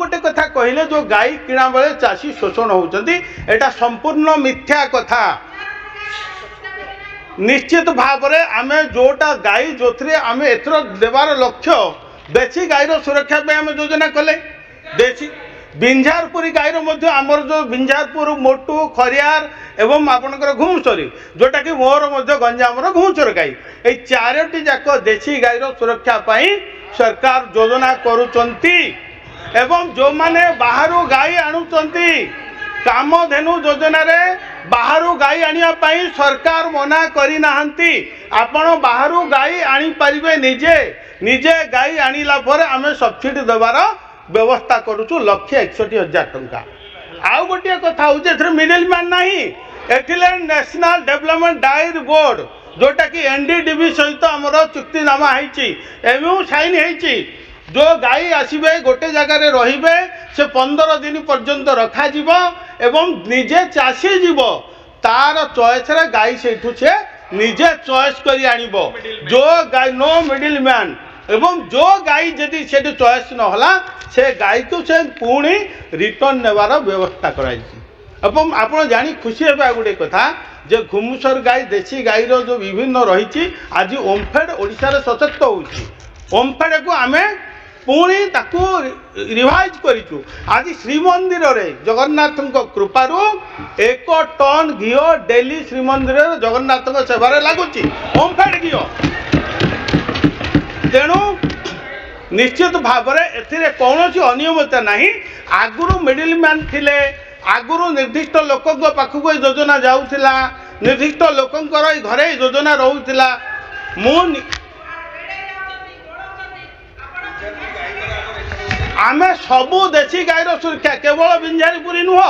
गोटे कथा कहले जो गाई किणा बेले चाषी शोषण होती एटा संपूर्ण मिथ्या कथा। निश्चित भाव में आम जोटा गाई जो आम एथर देवार लक्ष्य देशी गाईर सुरक्षा पे आम योजना कले। देशी बिंझारपुरी गाईर आमर जो बिंझारपुर मोटू खरियार एवं आपणकर घुमसरी जोटा कि मोर गंजाम घुमसर गाई ये चारोटी जाक देशी गाईर सुरक्षा पाई सरकार योजना करुचंती। एवं जो माने बाहर गाई आणुचंती कामधेनु योजना रे बाहर गाई आनिया पाई सरकार मना करी नाहंती। आपण बाहर गाई आनी परिबे निजे निजे गाई आनिला पर आमे सब्सिडी देवार व्यवस्था करूछु 1,61,000 टंका। आउ गोटे कथा हो जे मिडिल मैन नाही एथिले नेशनल डेवलपमेंट डायरी बोर्ड जोटा कि एनडीडीबी सहित आमर चुक्तिनामा होईची एवं साइन होईची। जो गाई आसबे गोटे जगार रे से 15 दिन पर्यंत रखा जीवो एवं निजे चाषी जीव तार चॉइस रे गाई सेठू से निजे चॉइस करी आनिबो। जो गाई नो मिडिल मैन एवं जो गाई जदि से चॉइस नहला से गाई को से पुणी रिटर्न नेवार व्यवस्था कराई। एवं आप जानी खुशी हे गोटे कथा जे घुमुसर गाई देशी गाईर जो विभिन्न रही आज ओमफेड ओडिशा रे सशक्त होउची। ओमफेड को आमे पुणी ताकू रिवाइज करिचु। आज श्रीमंदिर रे जगन्नाथ कृपारू 1 टन घी डेली श्रीमंदिर जगन्नाथ सेवार लगुच ओमफेड घी। तेणु निश्चित भाव में कौन अनियमित नहीं। आगुरी मिडिल मैन थिले आगुरी निर्दिष्ट लोक पाखक योजना जाऊला निर्दिष्ट लोकंकर घरे योजना रोला। आमे सबू देशी गाईर सुरक्षा केवल बिंझारीपुरी नुह